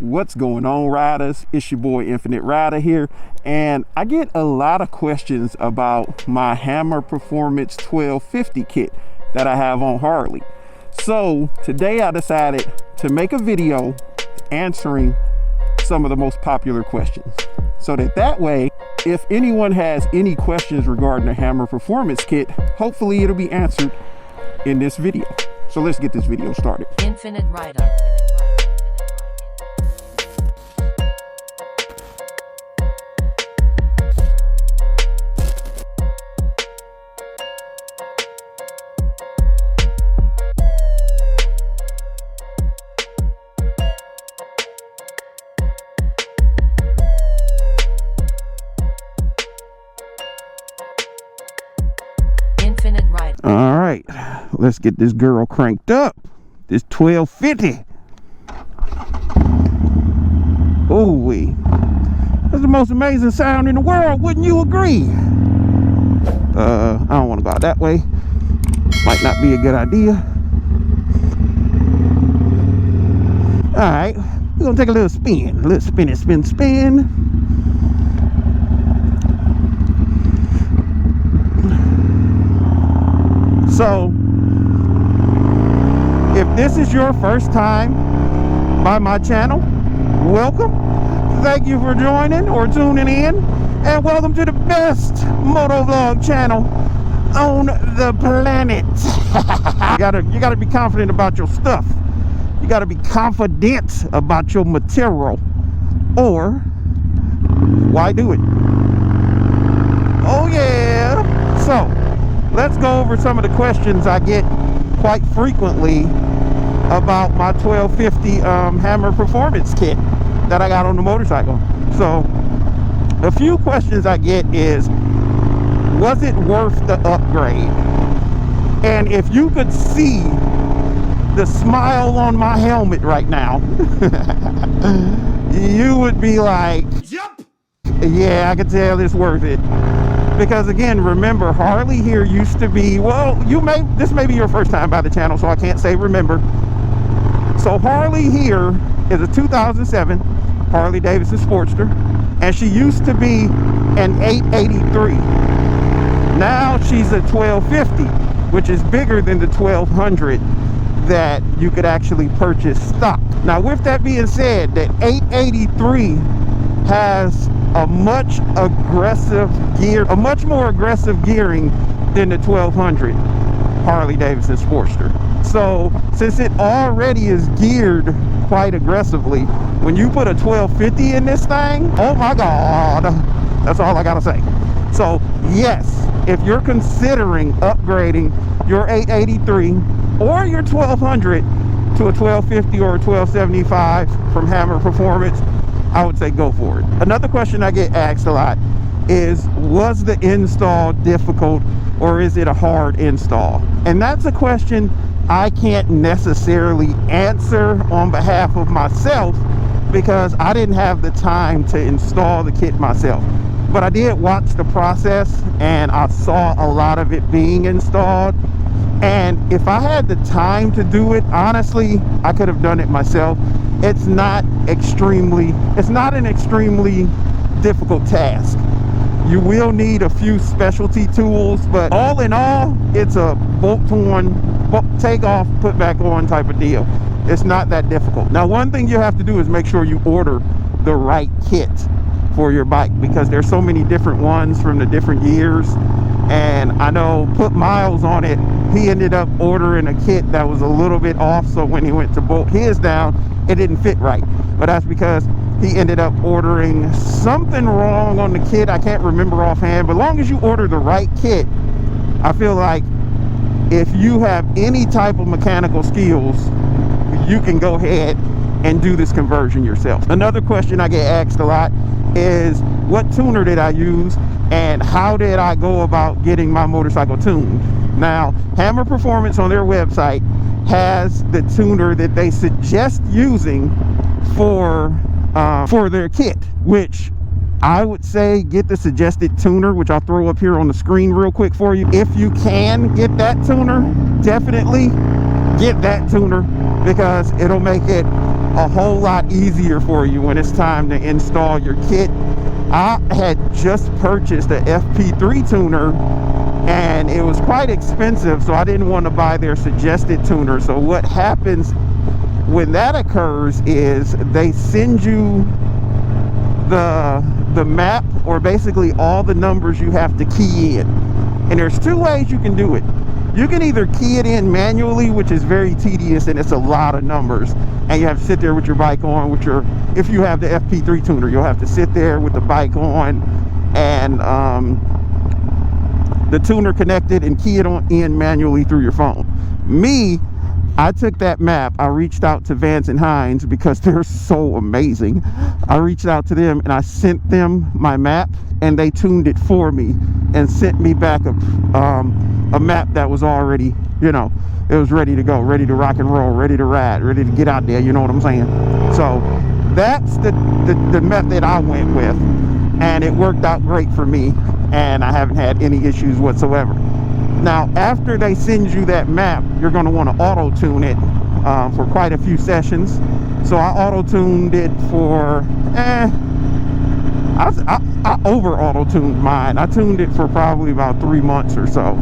What's going on, riders? It's your boy Infinit Ryda here, and I get a lot of questions about my Hammer Performance 1250 kit that I have on Harley. So today I decided to make a video answering some of the most popular questions, so that way if anyone has any questions regarding the Hammer Performance kit, hopefully it'll be answered in this video. So let's get this video started. Infinit Ryda. Infinit Ryda. All right, let's get this girl cranked up. This 1250. Oh wee, that's the most amazing sound in the world, wouldn't you agree? I don't want to go out that way. Might not be a good idea. All right, we're gonna take a little spin. A little spin. So, if this is your first time by my channel, welcome. Thank you for joining or tuning in, and welcome to the best motovlog channel on the planet. You gotta be confident about your stuff. You gotta be confident about your material, or why do it? Oh yeah. So let's go over some of the questions I get quite frequently about my 1250 Hammer Performance kit that I got on the motorcycle. So a few questions I get is, was it worth the upgrade? And if you could see the smile on my helmet right now, you would be like, yep, yeah, I can tell it's worth it. Because again, remember, Harley here used to be, well, this may be your first time by the channel, so I can't say remember. So Harley here is a 2007 Harley-Davidson Sportster, and she used to be an 883. Now she's a 1250, which is bigger than the 1200 that you could actually purchase stock. Now with that being said, that 883 has a much more aggressive gearing than the 1200 Harley-Davidson Sportster. So since it already is geared quite aggressively, when you put a 1250 in this thing, oh my god, that's all I gotta say. So yes, if you're considering upgrading your 883 or your 1200 to a 1250 or a 1275 from Hammer Performance, I would say go for it. Another question I get asked a lot is, was the install difficult or is it a hard install? And that's a question I can't necessarily answer on behalf of myself because I didn't have the time to install the kit myself. But I did watch the process and I saw a lot of it being installed. And if I had the time to do it, honestly, I could have done it myself. It's not an extremely difficult task. You will need a few specialty tools, but all in all, it's a take off, put back on type of deal. It's not that difficult. Now, one thing you have to do is make sure you order the right kit for your bike, because there's so many different ones from the different years. And I know Put Miles on it, he ended up ordering a kit that was a little bit off, so when he went to bolt his down, it didn't fit right. But that's because he ended up ordering something wrong on the kit. I can't remember offhand, but as long as you order the right kit, I feel like if you have any type of mechanical skills, you can go ahead and do this conversion yourself. Another question I get asked a lot is, what tuner did I use and how did I go about getting my motorcycle tuned? Now, Hammer Performance on their website has the tuner that they suggest using for their kit, which I would say get the suggested tuner, which I'll throw up here on the screen real quick for you. If you can get that tuner, definitely get that tuner, because it'll make it a whole lot easier for you when it's time to install your kit. I had just purchased a FP3 tuner and it was quite expensive, so I didn't want to buy their suggested tuner. So what happens when that occurs is they send you the map, or basically all the numbers you have to key in. And there's two ways you can do it. You can either key it in manually, which is very tedious and it's a lot of numbers, and you have to sit there with your bike on, with your, if you have the FP3 tuner, you'll have to sit there with the bike on and the tuner connected and key it in manually through your phone. Me, I took that map, I reached out to Vance and Hines because they're so amazing. I reached out to them and I sent them my map and they tuned it for me and sent me back a map that was already, you know, it was ready to go, ready to rock and roll, ready to ride, ready to get out there, you know what I'm saying? So that's the method I went with, and it worked out great for me and I haven't had any issues whatsoever. Now, after they send you that map, you're going to want to auto-tune it for quite a few sessions. So I auto-tuned it for, I over-auto-tuned mine. I tuned it for probably about 3 months or so.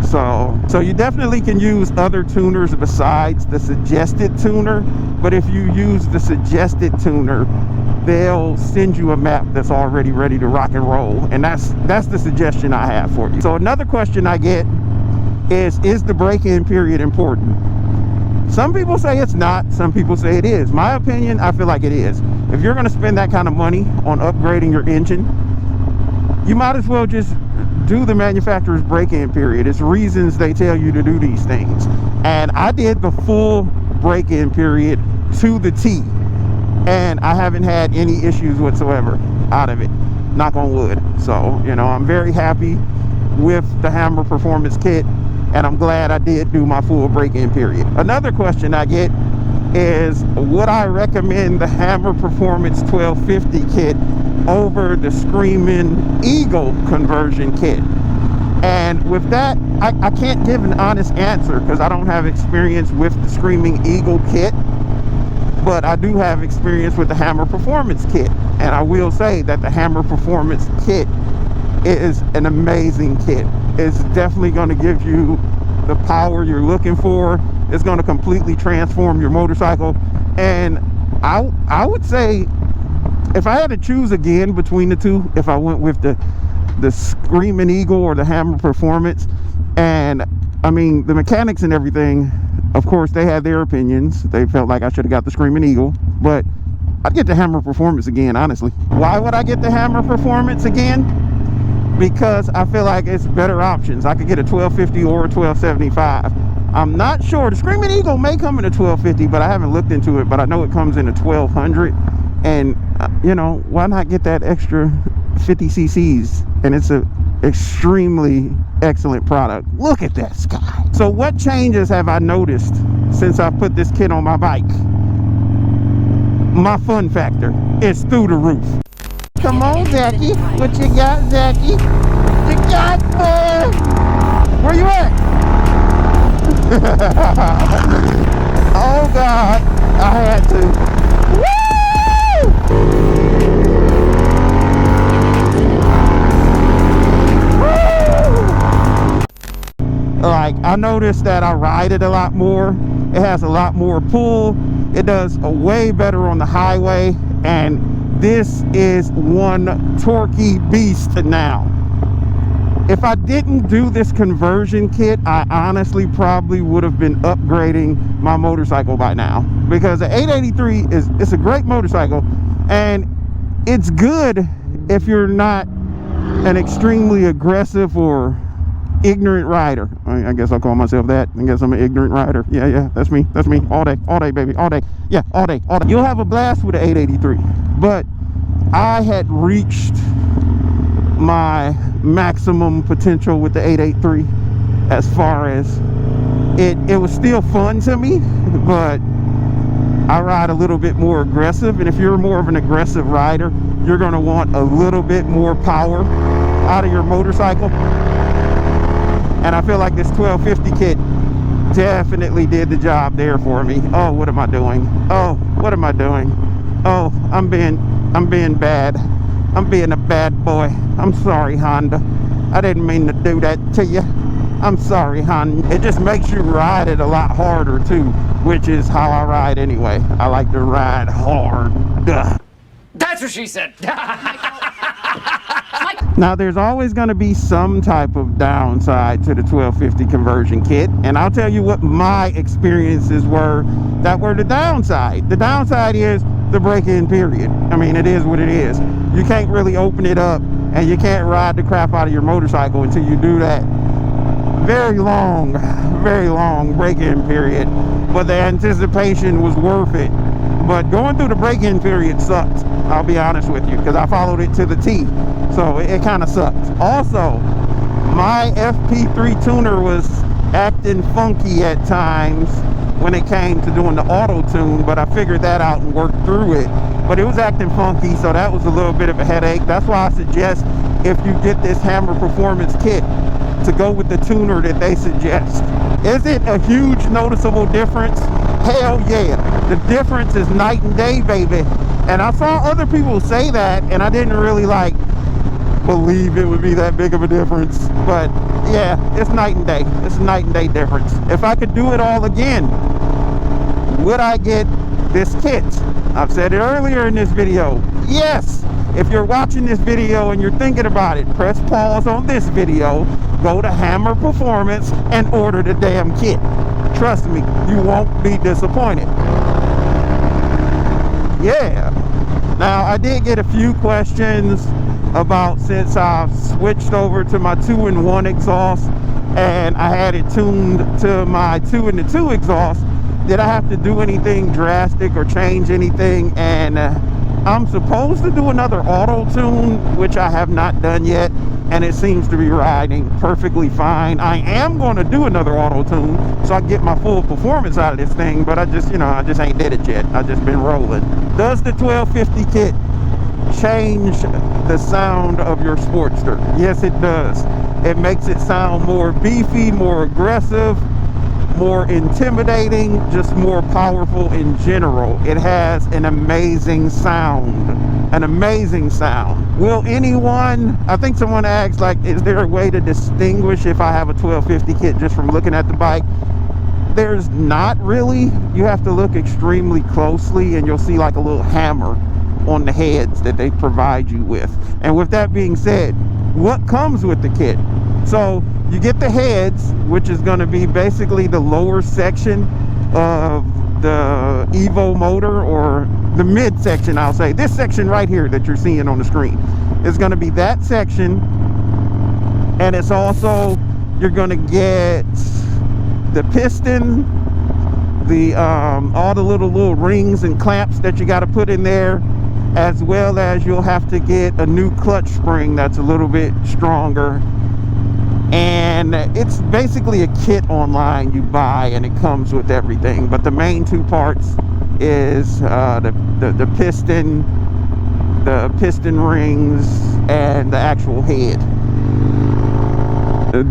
So you definitely can use other tuners besides the suggested tuner. But if you use the suggested tuner, they'll send you a map that's already ready to rock and roll, and that's the suggestion I have for you. So another question I get is the break-in period important? Some people say it's not, some people say it is. My opinion, I feel like it is. If you're going to spend that kind of money on upgrading your engine, you might as well just do the manufacturer's break-in period. It's reasons they tell you to do these things, and I did the full break-in period to the T, and I haven't had any issues whatsoever out of it, knock on wood. So, you know, I'm very happy with the Hammer Performance kit, and I'm glad I did do my full break-in period. Another question I get is, would I recommend the Hammer Performance 1250 kit over the Screaming Eagle conversion kit? And with that, I can't give an honest answer because I don't have experience with the Screaming Eagle kit, but I do have experience with the Hammer Performance kit, and I will say that the Hammer Performance kit is an amazing kit. It's definitely going to give you the power you're looking for. It's going to completely transform your motorcycle, and I would say if I had to choose again between the two, if I went with the Screaming Eagle or the Hammer Performance, and I mean the mechanics and everything, of course they had their opinions. They felt like I should have got the Screaming Eagle, but I'd get the Hammer Performance again, honestly. Why would I get the Hammer Performance again? Because I feel like it's better options. I could get a 1250 or a 1275. I'm not sure. The Screaming Eagle may come in a 1250, but I haven't looked into it, but I know it comes in a 1200. And you know, why not get that extra 50 cc's? And it's a extremely excellent product. Look at that sky. So what changes have I noticed since I put this kit on my bike? My fun factor is through the roof. Come on, Zachy. What you got, Zachy? What you got, boy? Where you at? Oh God, I had to. Woo! Like, I noticed that I ride it a lot more. It has a lot more pull. It does a way better on the highway, and this is one torquey beast now. If I didn't do this conversion kit, I honestly probably would have been upgrading my motorcycle by now, because the 883 it's a great motorcycle, and it's good if you're not an extremely aggressive or ignorant rider. I guess I'll call myself that. I guess I'm an ignorant rider. Yeah, that's me all day baby, all day. Yeah, all day. You'll have a blast with the 883, but I had reached my maximum potential with the 883 as far as it was still fun to me, but I ride a little bit more aggressive, and if you're more of an aggressive rider, you're going to want a little bit more power out of your motorcycle. And I feel like this 1250 kit definitely did the job there for me. Oh, what am I doing? Oh, what am I doing? Oh, I'm being bad. I'm being a bad boy. I'm sorry, Honda. I didn't mean to do that to you. I'm sorry, Honda. It just makes you ride it a lot harder too, which is how I ride anyway. I like to ride hard. Duh. That's what she said. Now, there's always going to be some type of downside to the 1250 conversion kit, and I'll tell you what my experiences were that were the downside. The downside is the break-in period. I mean, it is what it is. You can't really open it up, and you can't ride the crap out of your motorcycle until you do that very long break-in period. But the anticipation was worth it. But going through the break-in period sucked, I'll be honest with you, because I followed it to the T. So it kind of sucked. Also, my FP3 tuner was acting funky at times when it came to doing the auto tune, but I figured that out and worked through it. But it was acting funky, so that was a little bit of a headache. That's why I suggest, if you get this Hammer Performance kit, to go with the tuner that they suggest. Is it a huge noticeable difference? Hell yeah. The difference is night and day, baby. And I saw other people say that, and I didn't really believe it would be that big of a difference. But yeah, it's night and day. It's a night and day difference. If I could do it all again, would I get this kit? I've said it earlier in this video. Yes. If you're watching this video and you're thinking about it, press pause on this video, go to Hammer Performance and order the damn kit. Trust me, you won't be disappointed. Yeah. Now, I did get a few questions about, since I've switched over to my 2-in-1 exhaust and I had it tuned to my 2-in-2 exhaust, did I have to do anything drastic or change anything? And I'm supposed to do another auto tune, which I have not done yet, and it seems to be riding perfectly fine. I am going to do another auto tune so I get my full performance out of this thing, but I just ain't did it yet. I just been rolling. Does the 1250 kit change the sound of your Sportster? Yes, it does. It makes it sound more beefy, more aggressive, more intimidating, just more powerful in general. It has an amazing sound. An amazing sound. Will anyone, I think someone asked, is there a way to distinguish if I have a 1250 kit just from looking at the bike? There's not really. You have to look extremely closely and you'll see a little hammer on the heads that they provide you with. And with that being said, what comes with the kit? So you get the heads, which is going to be basically the lower section of the Evo motor, or the mid section, I'll say. This section right here that you're seeing on the screen is going to be that section. And it's also, you're going to get the piston, the all the little rings and clamps that you got to put in there, as well as you'll have to get a new clutch spring that's a little bit stronger. And it's basically a kit online you buy, and it comes with everything. But the main two parts is the piston rings and the actual head.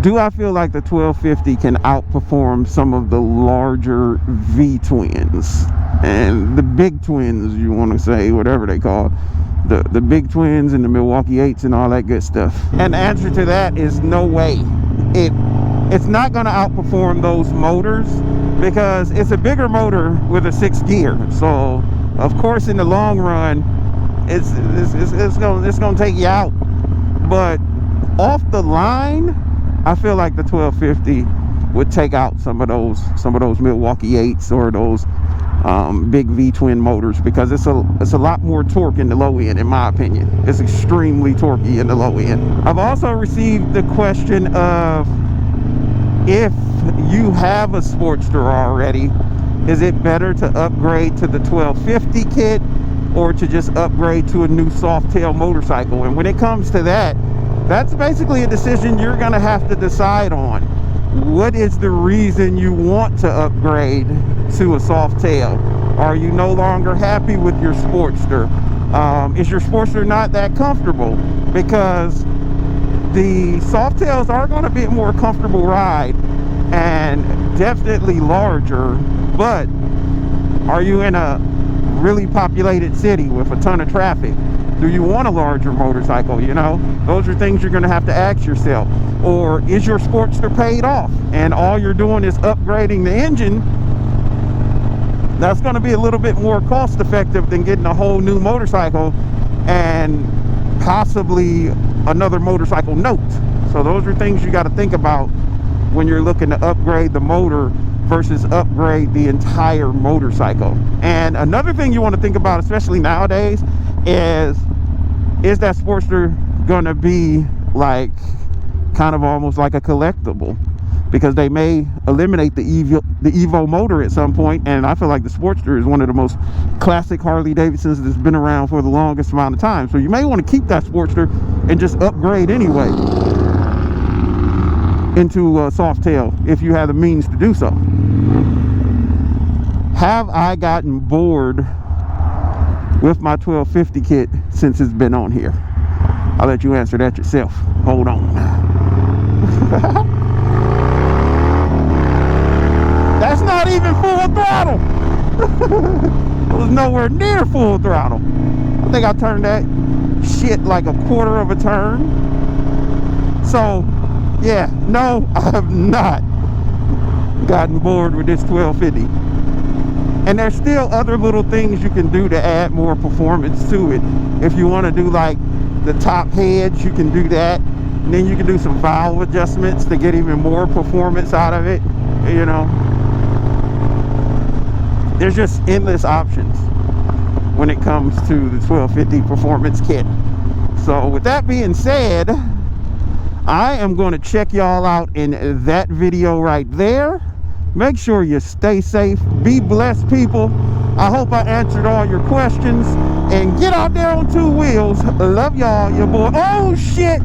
Do I feel like the 1250 can outperform some of the larger V-twins and the big twins, you want to say, whatever they call the big twins and the Milwaukee 8s and all that good stuff? And the answer to that is no way. It's not going to outperform those motors, because it's a bigger motor with a 6th gear. So of course in the long run it's going to take you out. But off the line, I feel like the 1250 would take out some of those Milwaukee 8s or those big V-twin motors, because it's a lot more torque in the low end, in my opinion. It's extremely torquey in the low end. I've also received the question of, if you have a Sportster already, is it better to upgrade to the 1250 kit or to just upgrade to a new soft tail motorcycle? And when it comes to that, that's basically a decision you're going to have to decide on. What is the reason you want to upgrade to a soft tail? Are you no longer happy with your Sportster? Is your Sportster not that comfortable? Because the soft tails are going to be a more comfortable ride, and definitely larger. But are you in a really populated city with a ton of traffic? Do you want a larger motorcycle? You know, those are things you're going to have to ask yourself. Or is your Sportster paid off and all you're doing is upgrading the engine? That's going to be a little bit more cost effective than getting a whole new motorcycle and possibly another motorcycle note. So those are things you got to think about when you're looking to upgrade the motor versus upgrade the entire motorcycle. And another thing you want to think about, especially nowadays, is that Sportster gonna be like kind of almost like a collectible, because they may eliminate the Evo motor at some point, and I feel like the Sportster is one of the most classic Harley Davidsons that's been around for the longest amount of time. So you may want to keep that Sportster and just upgrade anyway into a Softail if you have the means to do so. Have I gotten bored with my 1250 kit since it's been on here? I'll let you answer that yourself. Hold on. That's not even full throttle. It was nowhere near full throttle. I think I turned that shit like a quarter of a turn. So yeah, no, I have not gotten bored with this 1250. And there's still other little things you can do to add more performance to it. If you want to do like the top heads, you can do that. And then you can do some valve adjustments to get even more performance out of it. You know, there's just endless options when it comes to the 1250 performance kit. So with that being said, I am going to check y'all out in that video right there. Make sure you stay safe. Be blessed, people. I hope I answered all your questions. And get out there on two wheels. Love y'all, your boy. Oh, shit.